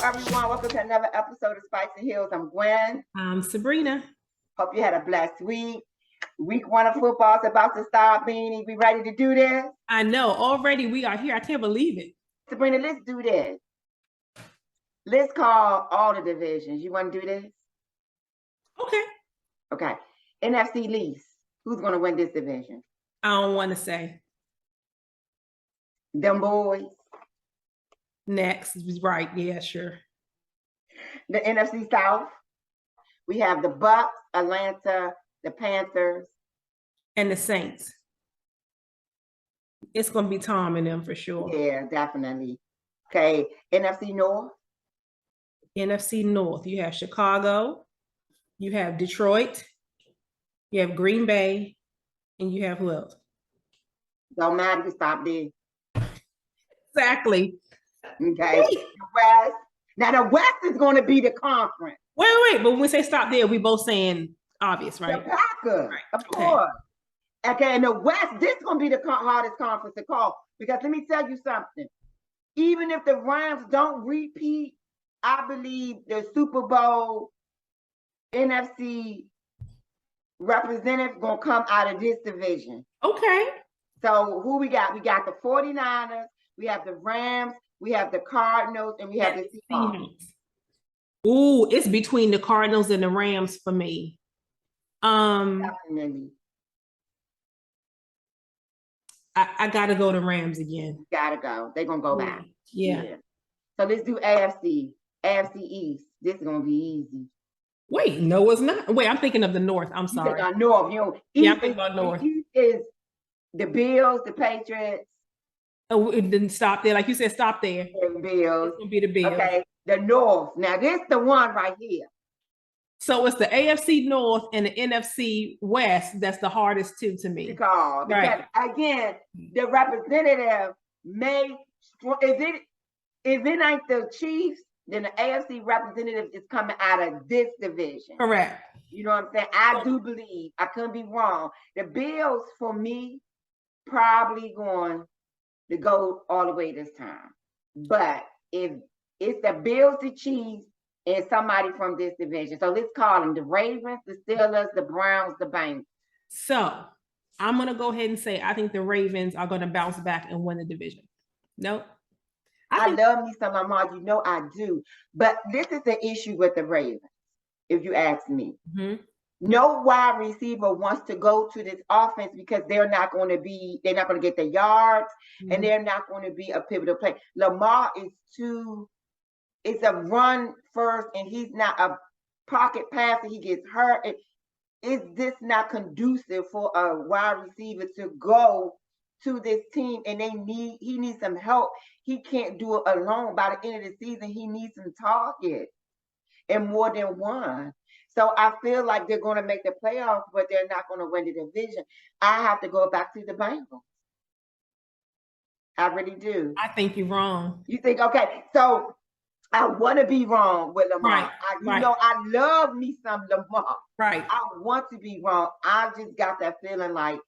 everyone. Welcome to another episode of Spice and Heels. I'm Gwen. I'm Sabrina. Hope you had a blessed week. Week 1 of football is about to start, Beanie. We ready to do this? I know. Already we are here. I can't believe it. Sabrina, let's do this. Let's call all the divisions. You want to do this? Okay. Okay. NFC East. Who's going to win this division? I don't want to say. Them boys. Next. Right. Yeah, sure. The NFC South. We have the Bucks, Atlanta, the Panthers. And the Saints. It's going to be Tom and them for sure. Yeah, definitely. Okay. NFC North. NFC North. You have Chicago. You have Detroit. You have Green Bay. And you have who else? Don't matter. You stop there. Exactly. Okay. The West. Now the West is going to be the conference. Wait. But when we say stop there, we both saying obvious, right? The Packers, right. Of course. Okay, and the West, this is going to be the hardest conference to call. Because let me tell you something. Even if the Rams don't repeat, I believe the Super Bowl NFC representative going to come out of this division. Okay. So who we got? We got the 49ers. We have the Rams. We have the Cardinals. And we have the Seahawks. Ooh, it's between the Cardinals and the Rams for me. Definitely. I gotta go to Rams again. Gotta go. They're gonna go back. Yeah. So let's do AFC East. This is gonna be easy. Wait, no, it's not. Wait, I'm thinking of the North. I'm sorry. North. You know, yeah, I'm thinking about North. East is the Bills, the Patriots. Oh, it didn't stop there. Like you said, stop there. The Bills. It's gonna be the Bills. Okay. The North. Now this the one right here. So it's the AFC North and the NFC West. That's the hardest two to me. Because again, the representative may if it ain't the Chiefs, then the AFC representative is coming out of this division. Correct. You know what I'm saying? I do believe, I couldn't be wrong. The Bills for me probably going to go all the way this time. But if it's the Bills, the Chiefs, and somebody from this division. So let's call them the Ravens, the Steelers, the Browns, the Bengals. So I'm going to go ahead and say I think the Ravens are going to bounce back and win the division. Nope. I love me some Lamar. You know I do. But this is the issue with the Ravens, if you ask me. Mm-hmm. No wide receiver wants to go to this offense because they're not going to get the yards, and they're not going to be a pivotal play. Lamar is it's a run first, and he's not a pocket passer. He gets hurt. Is this not conducive for a wide receiver to go to this team? And he needs some help. He can't do it alone. By the end of the season, he needs some targets and more than one. So I feel like they're going to make the playoffs, but they're not going to win the division. I have to go back to the Bengals. I really do. I think you're wrong. You think, okay, so I want to be wrong with Lamar. Right. I love me some Lamar. Right. I want to be wrong. I just got that feeling like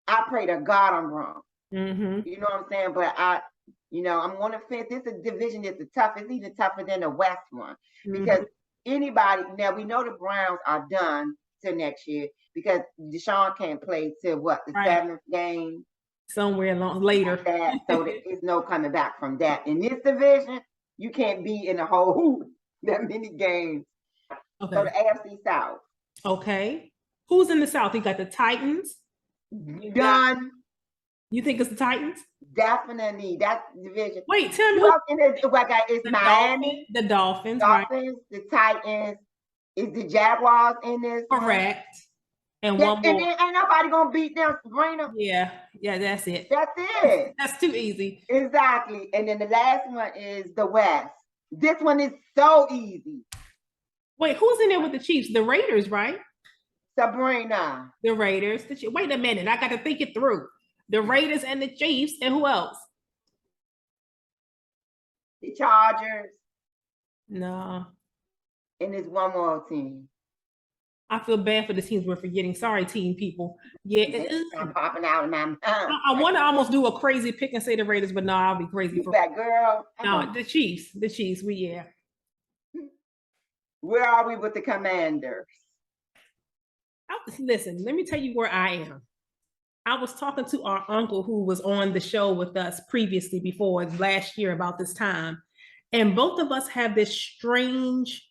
I pray to God I'm wrong. Mm-hmm. You know what I'm saying? But I'm on the fence. This is a division that's the toughest, even tougher than the West one. Because anybody, now we know the Browns are done till next year because Deshaun can't play till the 7th game? Somewhere along later. So there's no coming back from that. In this division, you can't be in a whole that many games. Okay. So the AFC South. Okay. Who's in the South? You got the Titans. Done. You think it's the Titans? Definitely. That's division. Wait, tell me. It's Miami. The Dolphins. The Titans. Is the Jaguars in this? Correct. And one more. And then ain't nobody gonna beat them, Sabrina. Yeah, that's it. That's it. That's too easy. Exactly. And then the last one is the West. This one is so easy. Wait, who's in there with the Chiefs? The Raiders, right? Sabrina. The Raiders. Wait a minute. I got to think it through. The Raiders and the Chiefs, and who else? The Chargers. No. And there's one more team. I feel bad for the teams we're forgetting. Sorry, team people. Yeah, I'm popping out in my mouth. I want to almost do a crazy pick and say the Raiders, but no, I'll be crazy for that girl. No, the Chiefs. Where are we with the Commanders? Listen, let me tell you where I am. I was talking to our uncle who was on the show with us previously before last year about this time. And both of us have this strange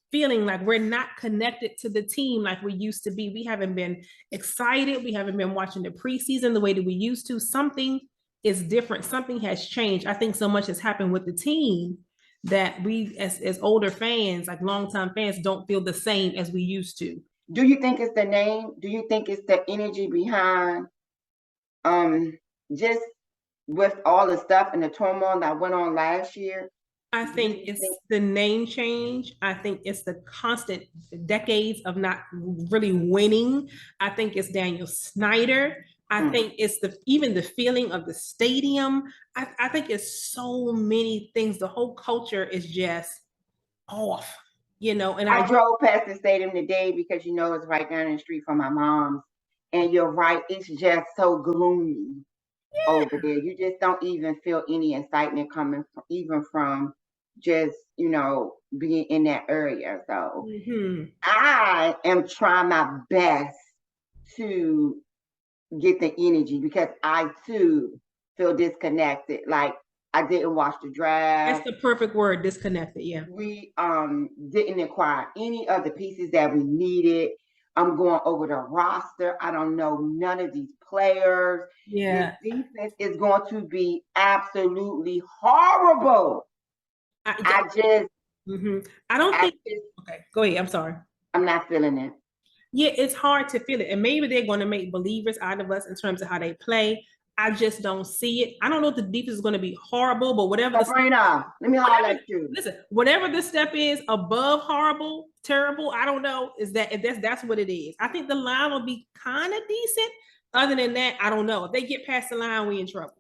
feeling like we're not connected to the team like we used to be. We haven't been excited. We haven't been watching the preseason the way that we used to. Something is different. Something has changed. I think so much has happened with the team that we as older fans, like longtime fans, don't feel the same as we used to. Do you think it's the name? Do you think it's the energy behind just with all the stuff and the turmoil that went on last year? I think it's the name change. I think it's the constant decades of not really winning. I think it's Daniel Snyder. I think it's even the feeling of the stadium. I think it's so many things. The whole culture is just off, you know. And I drove past the stadium today because it's right down the street from my mom's. And you're right, it's just so gloomy over there. You just don't even feel any excitement coming from, even from just, being in that area. So I am trying my best to get the energy because I too feel disconnected. Like I didn't watch the draft. That's the perfect word, disconnected. Yeah. We didn't acquire any of the pieces that we needed. I'm going over the roster. I don't know none of these players. Yeah. This defense is going to be absolutely horrible. I don't think. Okay, go ahead. I'm sorry. I'm not feeling it. Yeah, it's hard to feel it. And maybe they're going to make believers out of us in terms of how they play. I just don't see it. I don't know if the defense is going to be horrible, but whatever. Sabrina, let me holler at you. Listen, whatever the step is above horrible, terrible, I don't know. That's what it is. I think the line will be kind of decent. Other than that, I don't know. If they get past the line, we in trouble.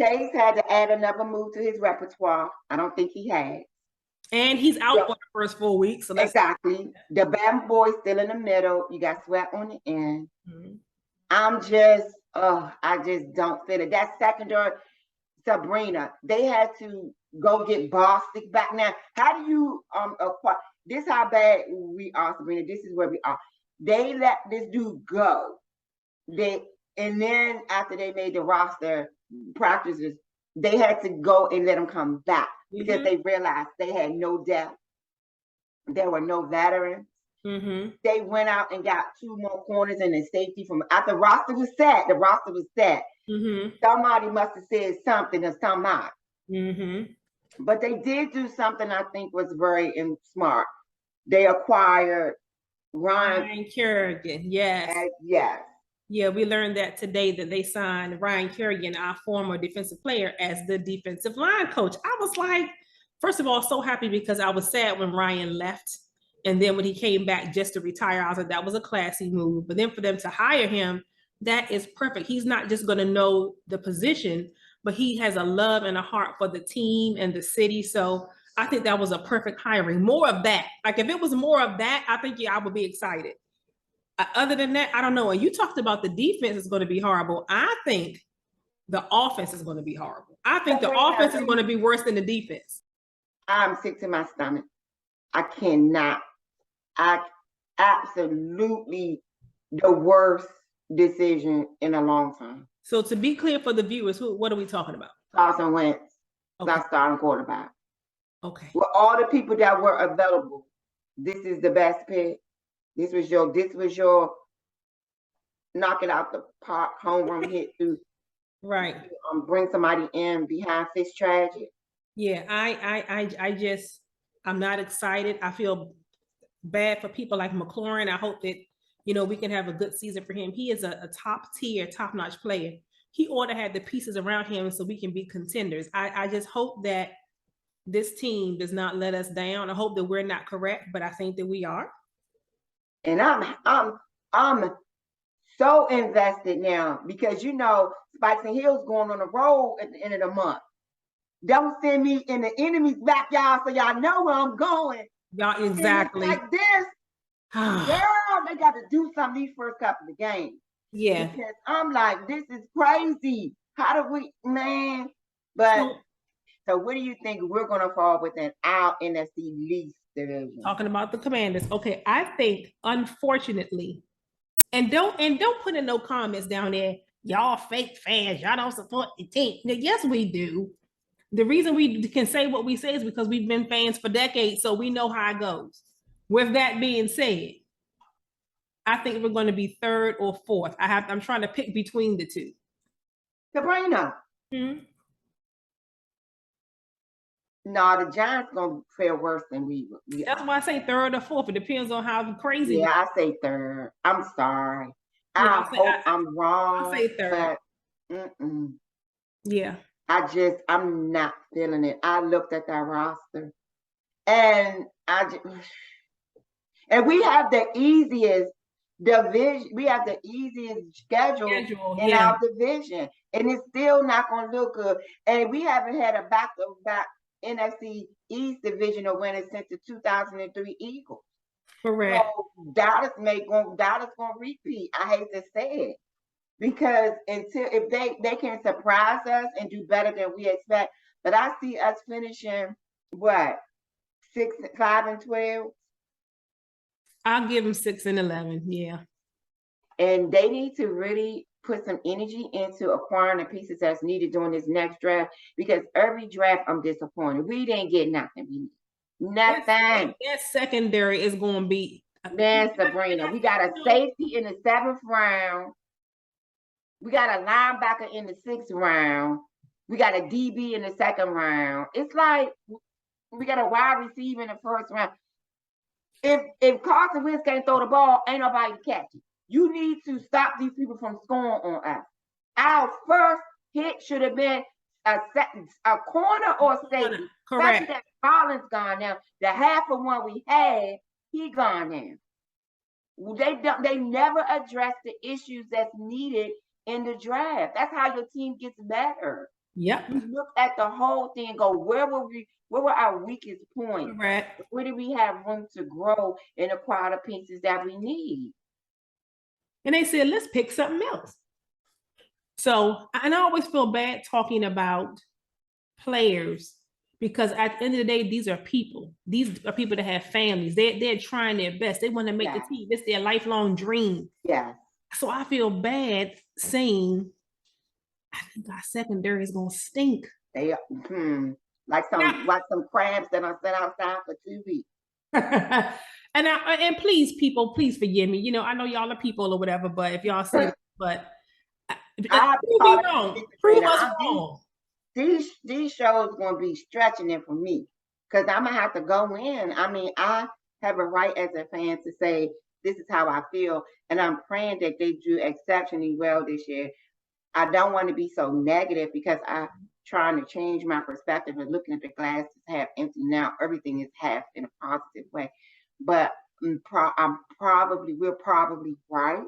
Chase had to add another move to his repertoire. I don't think he had. And he's out for the first 4 weeks. So exactly. The bad boy still in the middle. You got Sweat on the end. I just don't feel it. That secondary, Sabrina, they had to go get Bostic back. Now, how do you acquire? This how bad we are, Sabrina. This is where we are. They let this dude go. And then after they made the roster practices, they had to go and let him come back because they realized they had no depth. There were no veterans. They went out and got 2 more corners and a safety from after the roster was set. The roster was set. Somebody must have said something to somebody. But they did do something I think was very smart. They acquired Ryan Kerrigan. Yes. Yes. Yeah, we learned that today that they signed Ryan Kerrigan, our former defensive player, as the defensive line coach. I was like, first of all, so happy because I was sad when Ryan left. And then when he came back just to retire, I was like, that was a classy move. But then for them to hire him, that is perfect. He's not just going to know the position, but he has a love and a heart for the team and the city. So I think that was a perfect hiring. More of that. Like if it was more of that, I think I would be excited. Other than that, I don't know. And you talked about the defense is going to be horrible. I think the offense is going to be horrible. I think the offense is going to be worse than the defense. I'm sick to my stomach. I cannot. I absolutely the worst decision in a long time. So to be clear for the viewers, what are we talking about? Carson Wentz, not starting quarterback. Okay. With all the people that were available, this is the best pick. This was your knock it out the park home run hit to bring somebody in behind Fitztragic. Yeah, I'm not excited. I feel bad for people like McLaurin. I hope that we can have a good season for him. He is a top tier, top notch player. He ought to have the pieces around him so we can be contenders. I just hope that this team does not let us down. I hope that we're not correct, but I think that we are. And I'm so invested now because Spikes and Hills going on the road at the end of the month. Don't send me in the enemy's backyard so y'all know where I'm going. Y'all exactly like this. Girl, they got to do something these first couple of games. Yeah. Because I'm like, this is crazy. How do we, man? But so what do you think we're gonna fall within our NFC least division. Talking about the Commanders. Okay, I think unfortunately, and don't put in no comments down there. Y'all fake fans. Y'all don't support the team. Now, yes, we do. The reason we can say what we say is because we've been fans for decades, so we know how it goes. With that being said, I think we're going to be third or fourth. I'm trying to pick between the two. Sabrina. No, the Giants gonna fare worse than we That's why I say third or fourth. It depends on how crazy. Yeah, I say third. I'm sorry. I hope I'm wrong. I say third. But, yeah. I'm not feeling it. I looked at that roster, and and we have the easiest division. We have the easiest schedule in our division, and it's still not going to look good. And we haven't had a back-to-back NFC East divisional winner since the 2003 Eagles. Correct. So Dallas going to repeat. I hate to say it, because if they can surprise us and do better than we expect, but I see us finishing what 5-12. I'll give them 6-11. Yeah. And they need to really put some energy into acquiring the pieces that's needed during this next draft, because every draft I'm disappointed. We didn't get nothing. Nothing. That secondary is going to be. Man, Sabrina, we got a safety in the 7th round. We got a linebacker in the 6th round. We got a DB in the 2nd round. It's like we got a wide receiver in the 1st round. If Carson Wentz can't throw the ball, ain't nobody to catch it. You need to stop these people from scoring on us. Our first hit should have been a corner or safety. Correct. Especially that Collins gone now. The half of one we had, he gone now. They never address the issues that's needed in the draft. That's how your team gets better. Yep. You look at the whole thing and go, where were our weakest points? Correct. Where do we have room to grow and acquire the pieces that we need? And they said, let's pick something else. So, and I always feel bad talking about players, because at the end of the day, these are people. These are people that have families. They're trying their best. They want to make the team. It's their lifelong dream. Yeah. So I feel bad saying, I think our secondary is gonna stink. They like some crabs that are set outside for 2 weeks. And please, people, please forgive me. You know, I know y'all are people or whatever, but if y'all see it, but prove us wrong. These shows gonna be stretching it for me, because I'm gonna have to go in. I mean, I have a right as a fan to say this is how I feel, and I'm praying that they do exceptionally well this year. I don't want to be so negative, because I'm trying to change my perspective and looking at the glass is half empty now. Everything is half in a positive way, but we're probably right.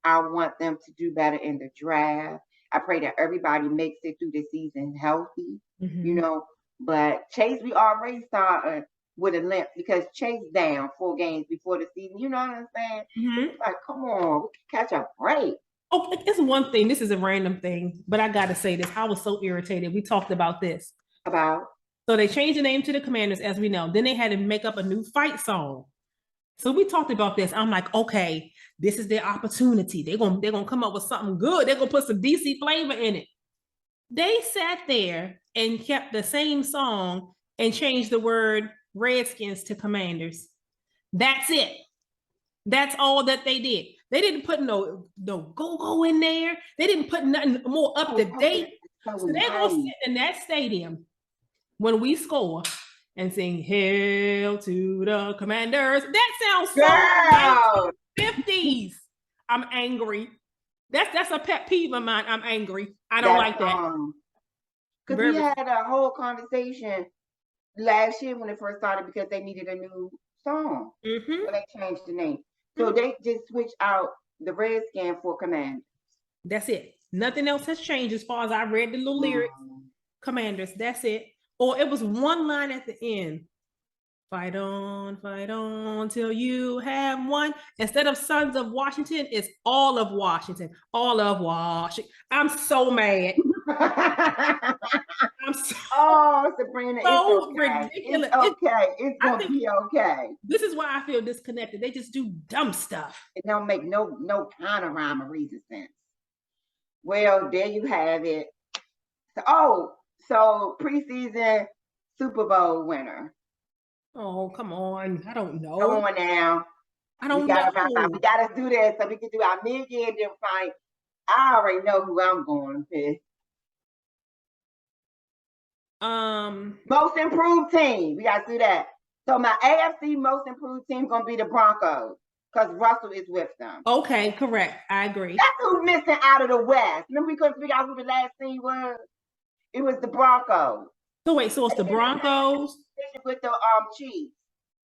I want them to do better in the draft. I pray that everybody makes it through the season healthy, you know. But Chase, we already started with a limp, because Chase down 4 games before the season. You know what I'm saying? It's like, come on, we can catch a break. Oh, it's one thing. This is a random thing, but I got to say this. I was so irritated. We talked about this. So they changed the name to the Commanders, as we know. Then they had to make up a new fight song. So we talked about this. I'm like, okay, this is their opportunity. They're gonna come up with something good. They're gonna put some DC flavor in it. They sat there and kept the same song and changed the word Redskins to Commanders. That's it. That's all that they did. They didn't put no go-go in there. They didn't put nothing more up to date. So they're gonna sit in that stadium when we score and sing "Hail to the Commanders." That sounds so 50s. I'm angry. That's a pet peeve of mine. I'm angry. I don't like that. Because we had a whole conversation last year when it first started, because they needed a new song. So they changed the name. So they just switched out the Redskin for Commanders. That's it. Nothing else has changed as far as I read the little lyrics. Commanders, that's it. Or it was one line at the end. Fight on till you have won. Instead of Sons of Washington, it's all of Washington. All of Washington. I'm so mad. I'm so, Oh, Sabrina, it's so okay. ridiculous. It's okay. It's I gonna think be okay. this is why I feel disconnected. They just do dumb stuff. It don't make no kind of rhyme or reason sense. Well, there you have it. So preseason Super Bowl winner. Oh, come on. I don't Come know. on now. I We don't gotta know. we gotta do this so we can do our mid-year and then find. I already know who I'm going to pick. Most improved team. We gotta do that. So my AFC most improved team gonna be the Broncos because Russell is with them. Okay, correct. I agree. That's who's missing out of the West. Remember we couldn't figure out who the last team was? It was the Broncos. So wait, so it's the Broncos with the Chiefs.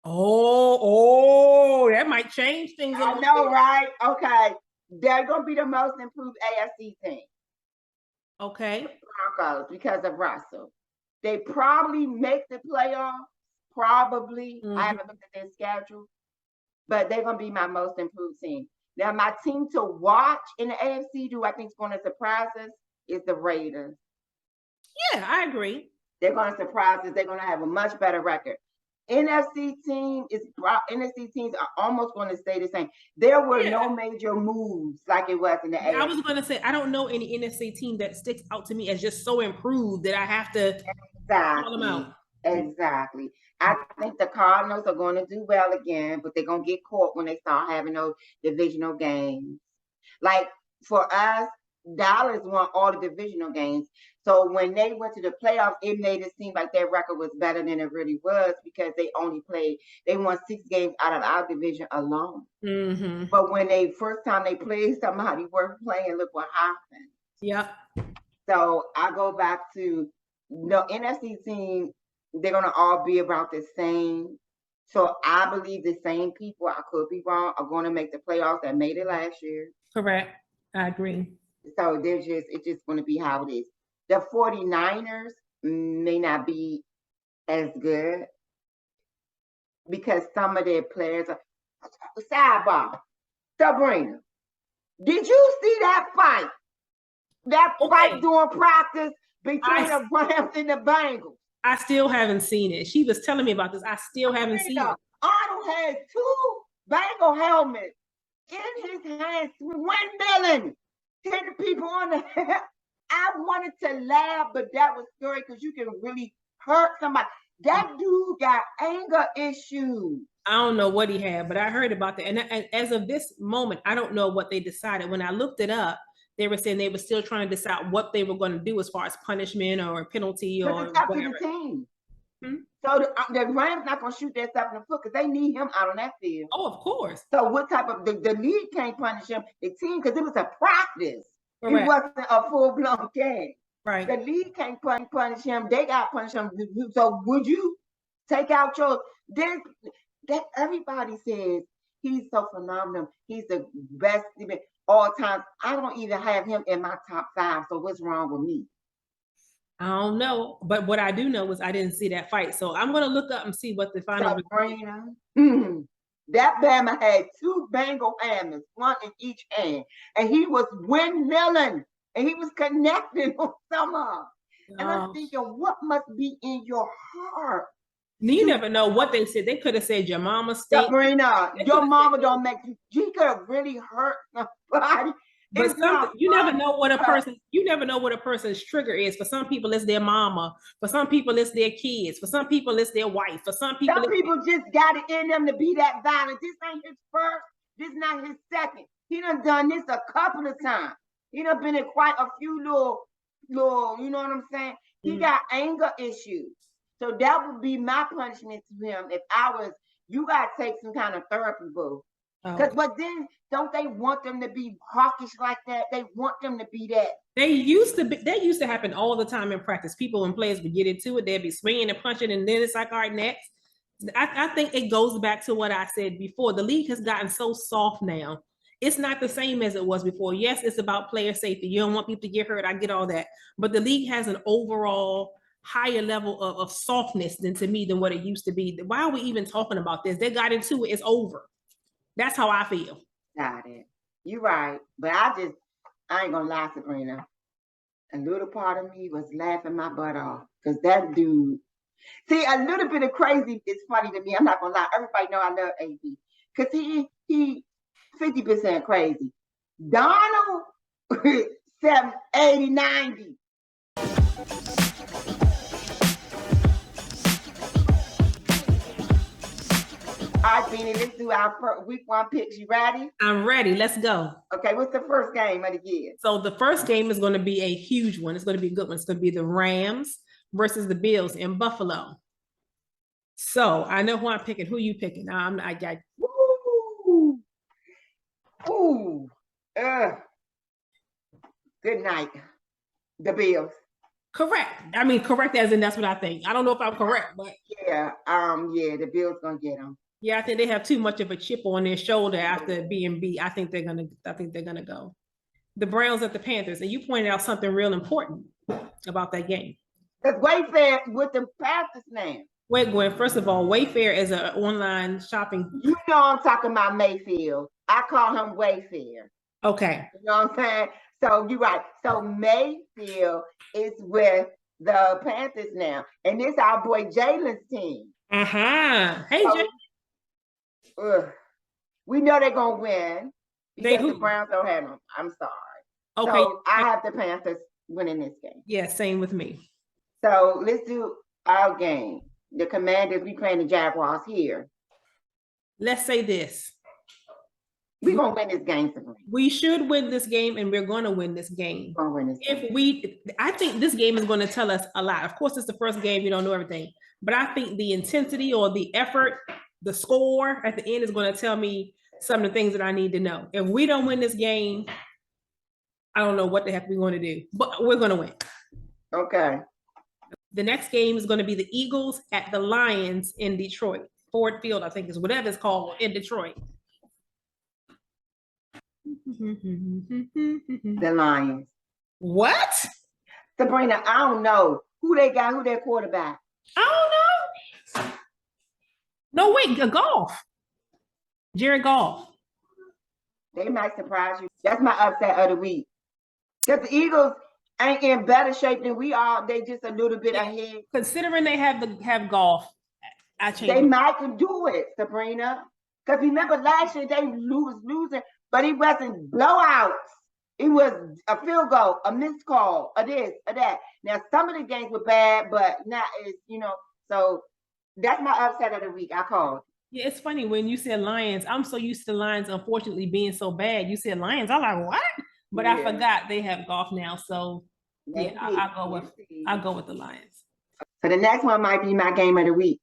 Oh, that might change things a I little know, bit. right? Okay. They're gonna be the most improved AFC team. Okay. Broncos because of Russell. They probably make the playoffs. Probably. I haven't looked at their schedule, but they're gonna be my most improved team. Now, my team to watch in the AFC, who I think is going to surprise us, is the Raiders. Yeah, I agree. They're going to surprise us. They're going to have a much better record. NFC teams are almost going to stay the same. There were no major moves like it was in the AFC. I was going to say, I don't know any NFC team that sticks out to me as just so improved that I have to call them out. Exactly. I think the Cardinals are going to do well again, but they're going to get caught when they start having those divisional games. Like for us, Dallas won all the divisional games. So when they went to the playoffs, it made it seem like their record was better than it really was because they won 6 games out of our division alone. Mm-hmm. But when first time they played somebody worth playing, look what happened. Yep. So I go back to the NFC team, they're going to all be about the same. So I believe the same people, I could be wrong, are going to make the playoffs that made it last year. Correct. I agree. So it's just going to be how it is. The 49ers may not be as good because some of their players are. Sidebar. Sabrina, did you see that fight? That fight during practice between the Rams and the Bengals? I still haven't seen it. She was telling me about this. I still haven't seen it. Arnold had 2 Bengal helmets in his hands, windmilling, hitting people on the head. I wanted to laugh, but that was scary because you can really hurt somebody. That dude got anger issues. I don't know what he had, but I heard about that. And as of this moment, I don't know what they decided. When I looked it up, they were saying they were still trying to decide what they were going to do as far as punishment or penalty or it's up whatever. To the team. So the Rams not going to shoot themselves in the foot because they need him out on that field. Oh, of course. So what type of the league can't punish him? The team, because it was a practice. Correct. It wasn't a full-blown game. Right. The league can't punish him. They got to punish him. So would you take out your that everybody says he's so phenomenal. He's the best all time. I don't even have him in my top 5. So what's wrong with me? I don't know. But what I do know is I didn't see that fight. So I'm going to look up and see what the final. That Bama had 2 Bengal hammers, 1 in each hand. And he was windmilling. And he was connecting on some of them. And I'm thinking, what must be in your heart? You never know what they said. They could have said your mama stinks. Sabrina, your mama don't make you. She could have really hurt somebody. But you never know what a person's trigger is. For some people, it's their mama. For some people, it's their kids. For some people, it's their wife. For some people, just got it in them to be that violent. This ain't his first. This not his second. He done this a couple of times. He done been in quite a few little, you know what I'm saying? He got anger issues. So that would be my punishment to him if I was, you got to take some kind of therapy, boo. But then don't they want them to be hawkish like that? They want them to be that. They used to happen all the time in practice. People, when players would get into it, they'd be swinging and punching, and then it's like, all right, next. I think it goes back to what I said before. The league has gotten so soft now. It's not the same as it was before. Yes, it's about player safety. You don't want people to get hurt. I get all that. But the league has an overall higher level of softness than what it used to be. Why are we even talking about this? They got into it. It's over. That's how I feel. Got it. You're right. But I ain't going to lie, Sabrina. a little part of me was laughing my butt off because that dude. See, a little bit of crazy is funny to me. I'm not gonna lie. Everybody know I love AB because he 50% crazy. Donald 80, 90. All right, Beanie, let's do our week 1 picks. You ready? I'm ready. Let's go. Okay, what's the first game of the year? So the first game is going to be a huge one. It's going to be a good one. It's going to be the Rams versus the Bills in Buffalo. So I know who I'm picking. Who you picking? I got. Ooh. Ooh. Good night. The Bills. Correct. I mean, correct as in that's what I think. I don't know if I'm correct, but yeah, the Bills gonna get them. Yeah, I think they have too much of a chip on their shoulder after being beat. I think they're gonna go. The Browns at the Panthers, and you pointed out something real important about that game. Because Wayfair with the Panthers name. Wait, Gwen. First of all, Wayfair is an online shopping. You know I'm talking about Mayfield. I call him Wayfair. Okay. You know what I'm saying? So you're right. So Mayfield is with the Panthers now, and this our boy Jalen's team. Hey, so, we know they're gonna win because the Browns don't have them. I'm sorry. Okay. So I have the Panthers winning this game. Yeah, same with me. So let's do our game. The Commanders, we playing the Jaguars here. Let's say this. We're gonna win this game, Sabrina. We should win this game, and we're gonna win this game. I think this game is going to tell us a lot. Of course, it's the first game, you don't know everything. But I think the intensity or the effort, the score at the end is going to tell me some of the things that I need to know. If we don't win this game, I don't know what the heck we're going to do, but we're going to win. Okay. The next game is going to be the Eagles at the Lions in Detroit. Ford Field, I think is whatever it's called in Detroit. The Lions. What? Sabrina, I don't know. Who they got? Who their quarterback? I don't know. No, wait, Goff. Jared Goff. They might surprise you. That's my upset of the week. Because the Eagles ain't in better shape than we are. They just a little bit ahead. Considering they have Goff, I changed. They might can do it, Sabrina. Because remember last year they losing, but it wasn't blowouts. It was a field goal, a missed call, a this, a that. Now some of the games were bad, but not as so that's my upset of the week. I called. Yeah, it's funny when you said Lions. I'm so used to Lions, unfortunately, being so bad. You said Lions. I'm like, what? But I forgot they have Goff now. So yeah, I'll go with the Lions. So the next one might be my game of the week.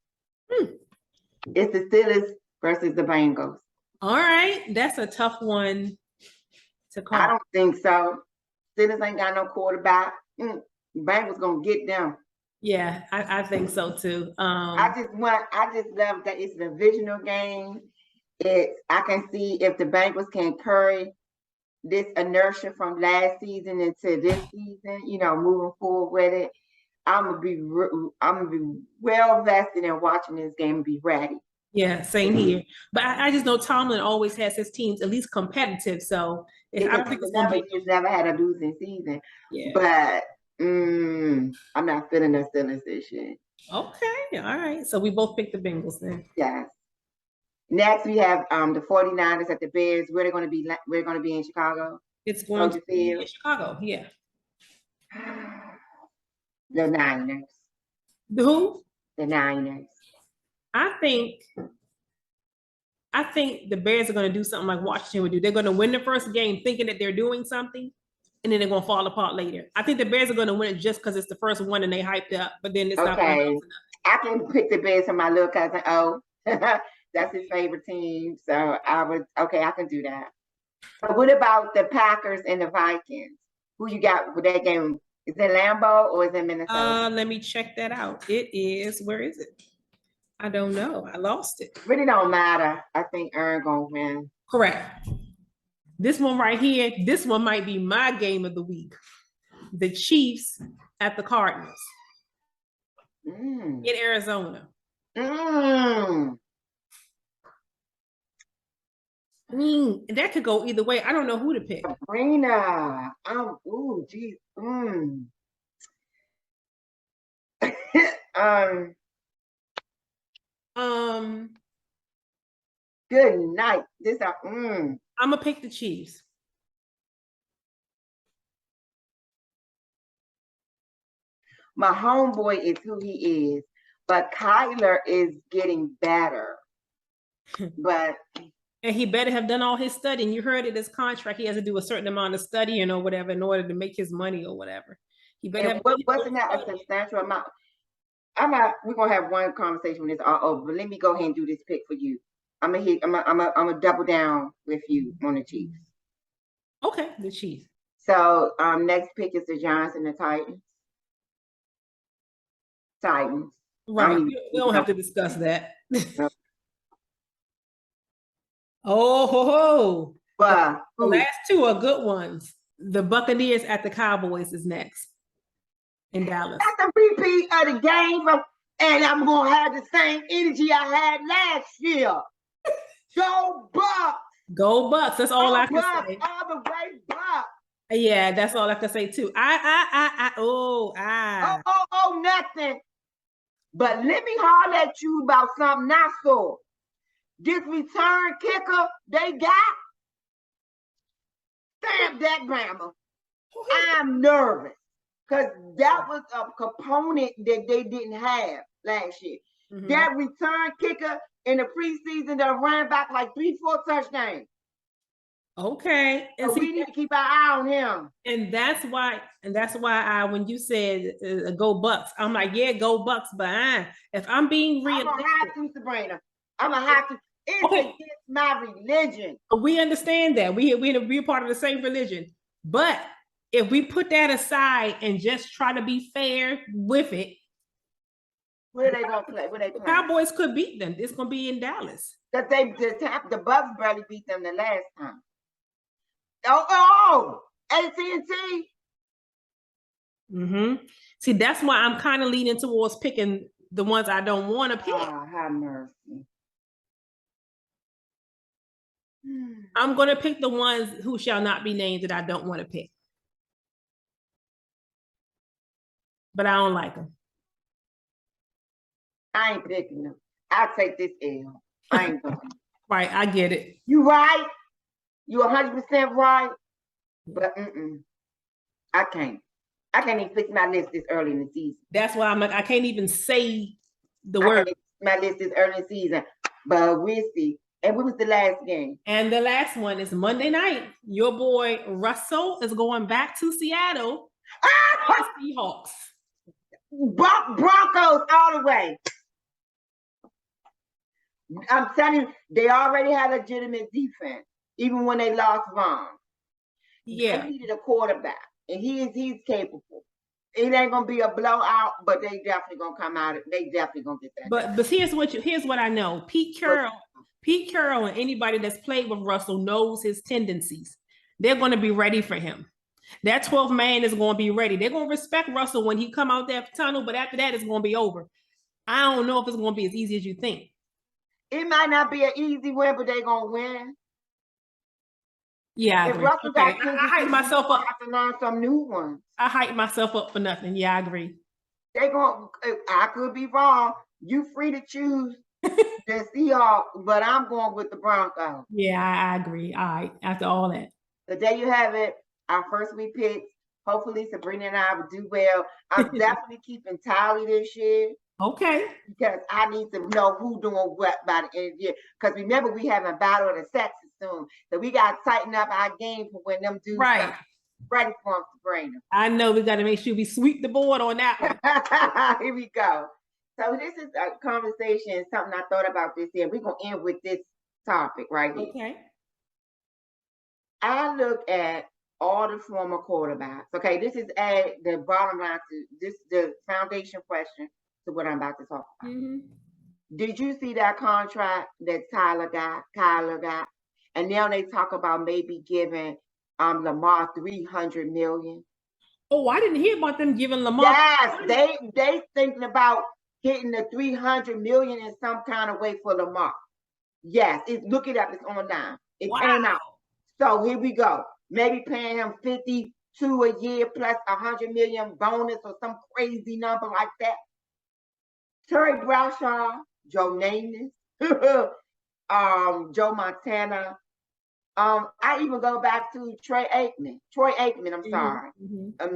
It's the Steelers versus the Bengals. All right, that's a tough one to call. I don't think so. Steelers ain't got no quarterback. Bengals gonna get them. Yeah, I think so too. I just love that it's a divisional game. I can see if the Bengals can carry this inertia from last season into this season, moving forward with it. I'm gonna be well vested in watching this game and be ready. Yeah, same here. But I just know Tomlin always has his teams at least competitive. So I don't think he's never had a losing season. Yeah. But I'm not feeling the Steelers this year. Okay, all right. So we both picked the Bengals then. Yes. Next we have the 49ers at the Bears. We're gonna be in Chicago. It's going to be in Chicago, yeah. The Niners. The who? The Niners. I think the Bears are going to do something like Washington would do. They're going to win the first game thinking that they're doing something, and then they're going to fall apart later. I think the Bears are going to win it just because it's the first one and they hyped up, but then it's not going to be enough. I can pick the Bears for my little cousin. Oh, that's his favorite team. So I can do that. But what about the Packers and the Vikings? Who you got with that game? Is it Lambeau or is it Minnesota? Let me check that out. It is, where is it? I don't know. I lost it. Really don't matter. I think Aaron gonna win. Correct. This one right here, this one might be my game of the week. The Chiefs at the Cardinals in Arizona. That could go either way. I don't know who to pick. Sabrina. Ooh, geez. Um, Um, good night. I'm gonna pick the Chiefs. My homeboy is who he is, but Kyler is getting better. But And he better have done all his studying. You heard it, his contract, he has to do a certain amount of studying or whatever in order to make his money or whatever. He better have wasn't that a substantial amount? We're gonna have one conversation when it's all over, but let me go ahead and do this pick for you. I'm gonna double down with you on the Chiefs. Okay, the Chiefs. So next pick is the Giants and the Titans. Titans. Right. We don't have to discuss that. Oh, the last two are good ones. The Buccaneers at the Cowboys is next in Dallas. That's a repeat of the game, and I'm gonna have the same energy I had last year. Go Bucks! Go Bucks! That's all I can say. All the way Bucks. Yeah, that's all I can say too. Nothing. But let me holler at you about something I saw. This return kicker they got, stamp that grammar. I'm nervous because that was a component that they didn't have last year. That return kicker in the preseason that ran back like 3-4 touchdowns. Okay. And so we need to keep our eye on him. And that's why when you said go Bucks, I'm like, yeah, go Bucks. But if I'm being realistic, I'm gonna have to, Sabrina. I'm gonna have to. It's against my religion. We understand that. We're part of the same religion. But if we put that aside and just try to be fair with it, where are they gonna play? Where they play? The Cowboys could beat them. It's gonna be in Dallas. That the Bucks barely beat them the last time. AT&T. See, that's why I'm kind of leaning towards picking the ones I don't want to pick. Have mercy. I'm going to pick the ones who shall not be named that I don't want to pick. But I don't like them. I ain't picking them. I'll take this L. I ain't going. Right, I get it. You right. You 100% right. But I can't. I can't even fix my list this early in the season. That's why I'm like, I can't even say the word. My list is early in the season. But we'll see. And what was the last game? And the last one is Monday night. Your boy Russell is going back to Seattle. Seahawks. Broncos all the way. I'm telling you, they already had a legitimate defense, even when they lost Vaughn. Yeah. They needed a quarterback, and he's capable. It ain't gonna be a blowout, but they definitely gonna come out. They definitely gonna get that. But here's what I know. Pete Carroll and anybody that's played with Russell knows his tendencies. They're going to be ready for him. That 12th man is going to be ready. They're going to respect Russell when he come out that tunnel, but after that, it's going to be over. I don't know if it's going to be as easy as you think. It might not be an easy win, but they're going to win. Yeah, I agree. I hype myself up. I have to learn some new ones. I hype myself up for nothing. Yeah, I agree. I could be wrong. You free to choose the Seahawks, but I'm going with the Broncos. Yeah, I agree. All right, after all that. So there you have it. Our first week picks. Hopefully Sabrina and I will do well. I'm definitely keeping tally this year. Okay. Because I need to know who doing what by the end of the year. Because remember, we have a battle of the sexes soon. So we got to tighten up our game for when them dudes right. ready for them, Sabrina. I know we got to make sure we sweep the board on that one. Here we go. So this is a conversation, something I thought about this year. We're going to end with this topic right here. Okay. I look at all the former quarterbacks. Okay, this is at the bottom line to this the foundation question to what I'm about to talk about. Did you see that contract that Kyler got? And now they talk about maybe giving Lamar $300 million. Oh, I didn't hear about them giving Lamar. Yes, they thinking about hitting the $300 million in some kind of way for Lamar. Yes, look it up. It's online. and Wow. pay him out. So here we go. Maybe paying him 52 a year plus 100 million bonus or some crazy number like that. Terry Bradshaw, Joe Namath, Joe Montana. I even go back to Troy Aikman, I'm sorry.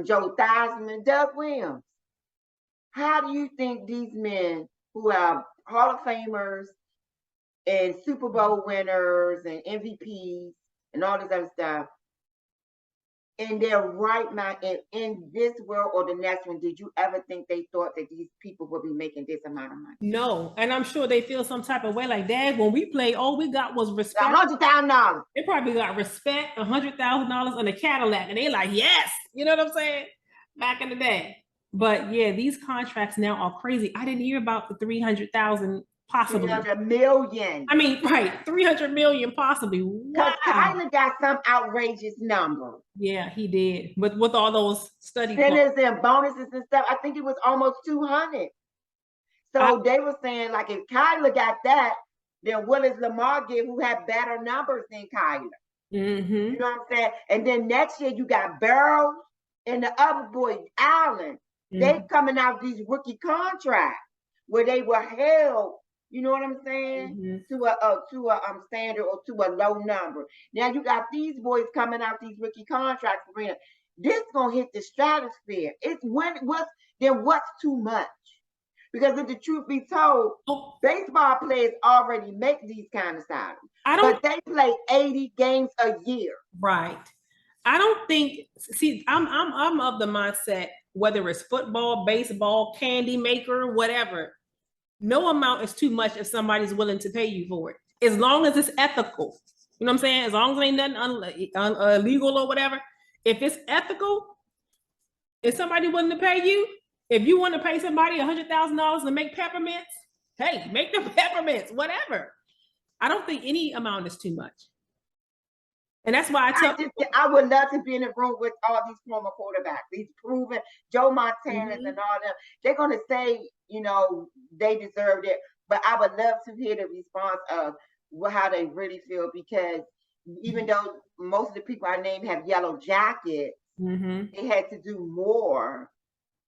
Joe Theismann, Doug Williams. How do you think these men who are Hall of Famers and Super Bowl winners and MVPs and all this other stuff, in their right mind, in this world or the next one, did you ever think they thought that these people would be making this amount of money? No, and I'm sure they feel some type of way like, Dad, when we play, all we got was respect. $100,000. They probably got respect, $100,000 and a Cadillac, and they like, yes, you know what I'm saying? Back in the day. But yeah, these contracts now are crazy. I didn't hear about the 300,000 possibly. 300 million. I mean, right, 300 million possibly. Because wow. Kyler got some outrageous number. Yeah, he did. But with all those study incentives and bonuses and stuff, I think it was almost 200. So they were saying, like, if Kyler got that, then what does Lamar get, who had better numbers than Kyler? You know what I'm saying? And then next year you got Burrow and the other boy, Allen. They coming out these rookie contracts where they were held, you know what I'm saying, to a standard or to a low number. Now you got these boys coming out these rookie contracts, Sabrina. This gonna hit the stratosphere. It's what's too much? Because if the truth be told, baseball players already make these kind of salaries. But they play 80 games a year. Right. I don't think. See, I'm of the mindset, whether it's football, baseball, candy maker, whatever, no amount is too much if somebody's willing to pay you for it, as long as it's ethical. You know what I'm saying? As long as it ain't nothing illegal or whatever. If it's ethical, if somebody willing to pay you, if you want to pay somebody $100,000 to make peppermints, hey, make the peppermints, whatever. I don't think any amount is too much. And that's why I would love to be in a room with all these former quarterbacks, these proven Joe Montanas and all them. They're going to say, you know, they deserved it. But I would love to hear the response of how they really feel, because even though most of the people I named have yellow jackets, they had to do more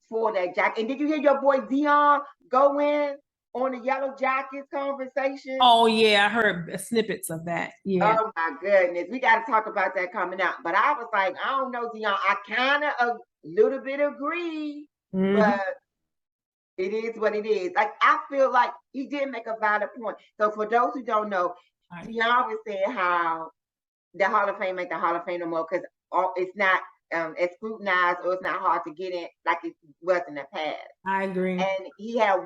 for that jacket. And did you hear your boy Dion go in on the Yellow Jackets conversation? Oh yeah, I heard snippets of that. Yeah. Oh my goodness, we got to talk about that coming out. But I was like, I don't know, Dion. I kind of a little bit agree, but it is what it is. Like, I feel like he did make a valid point. So for those who don't know, Dion was saying how the Hall of Fame ain't the Hall of Fame no more because it's not as scrutinized, or it's not hard to get in like it was in the past. I agree. And he had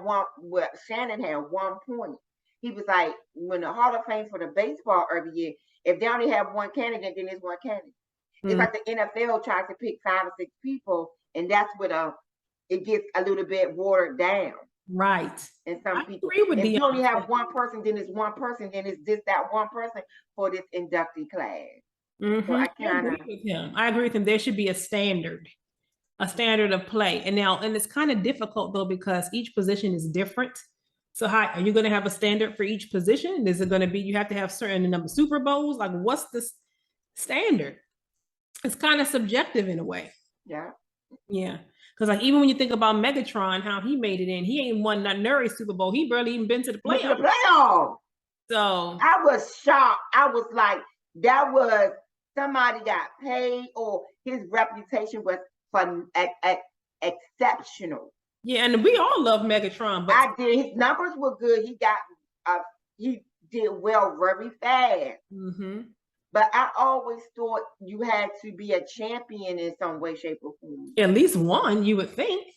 Shannon had one point. He was like, when the Hall of Fame for the baseball every year, if they only have one candidate, then it's one candidate. It's like the NFL tries to pick 5 or 6 people, and that's what it gets a little bit watered down. Right. And some people, agree with if you only have one person, then it's one person, then it's just that one person for this inductee class. So I agree with him. I agree with him. There should be a standard of play. And it's kind of difficult though, because each position is different. So how are you going to have a standard for each position? Is it going to be, you have to have certain number of Super Bowls? Like, what's the standard? It's kind of subjective in a way. Yeah. Yeah. Because like, even when you think about Megatron, how he made it in, he ain't won not nary Super Bowl. He barely even been to the playoffs. So I was shocked. I was like, that was somebody got paid, or his reputation was exceptional. Yeah, and we all love Megatron, but I did. His numbers were good. He did well very fast. But I always thought you had to be a champion in some way, shape, or form. At least one, you would think.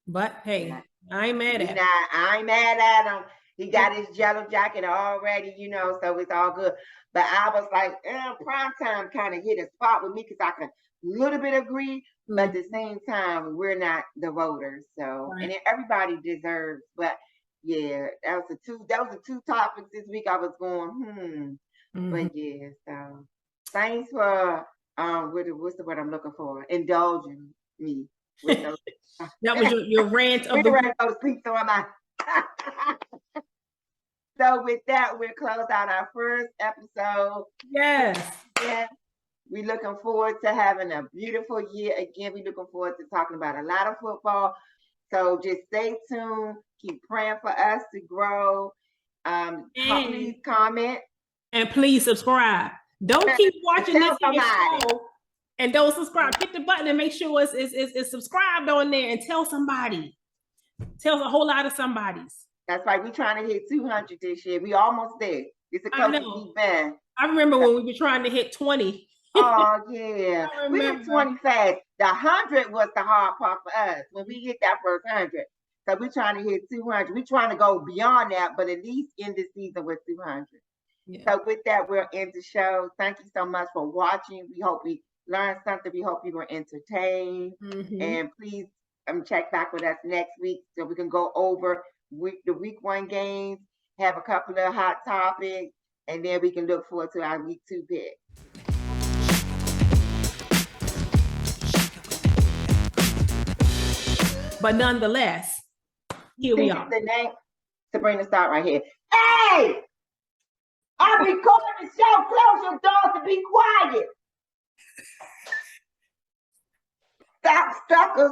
But hey, I ain't mad at him. I ain't mad at him. He got his yellow jacket already, you know, so it's all good. But I was like, prime time kind of hit a spot with me, because I can a little bit agree, but at the same time, we're not the voters. So, and everybody deserves. But yeah, that was the two topics this week. I was going, But yeah, so thanks for what's the word I'm looking for? Indulging me with those. That was your rant of the week. Go to sleep, so am I. So with that, we'll close out our first episode. Yes. Yeah. We're looking forward to having a beautiful year. Again, we're looking forward to talking about a lot of football. So just stay tuned. Keep praying for us to grow. Please comment. And please subscribe. Don't keep watching this show and don't subscribe. Hit the button and make sure it's subscribed on there and tell somebody. Tell a whole lot of somebodies. That's right. We're trying to hit 200 this year. We almost there. It's a close we've been. I remember when we were trying to hit 20. Oh, yeah. We hit 20 fast. The 100 was the hard part for us when we hit that first 100. So we're trying to hit 200. We're trying to go beyond that, but at least end the season with 200. Yeah. So with that, we'll end the show. Thank you so much for watching. We hope we learned something. We hope you were entertained. And please check back with us next week so we can go over the week 1 games, have a couple of hot topics, and then we can look forward to our week 2 pick. But nonetheless, here we are. The name, Sabrina, start right here. Hey! I'm recording the show. Close your doors to be quiet. Stop, suckers.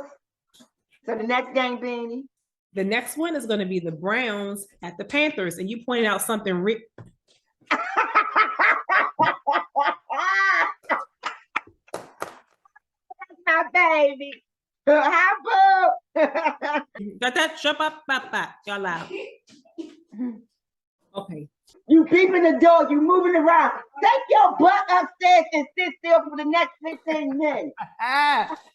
So the next game, Beanie? The next one is going to be the Browns at the Panthers. And you pointed out something. My baby. Hi, boo. Got that? Shut up, y'all loud. Okay. You peeping the door, you moving around. Take your butt upstairs and sit still for the next 15 minutes.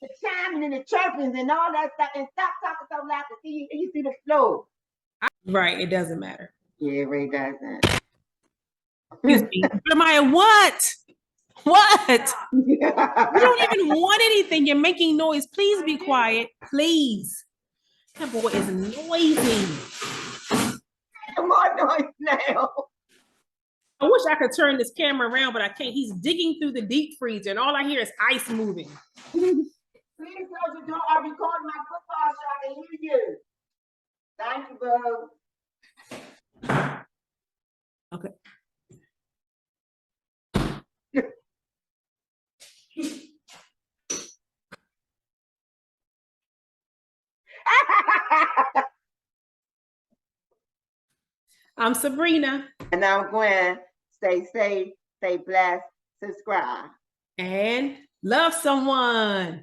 The chiming and the chirping and all that stuff. And stop talking so loud to see you see the floor. Right, it doesn't matter. Yeah, it really doesn't. Excuse me. Jeremiah, what? What? You don't even want anything. You're making noise. Please be quiet. Please. That boy is noisy. More noise now. I wish I could turn this camera around, but I can't. He's digging through the deep freezer, and all I hear is ice moving. Please close the door. I'm recording my football so I can hear you. Thank you, boo. Okay. I'm Sabrina. And I'm Gwen. Stay safe, stay blessed, subscribe. And love someone.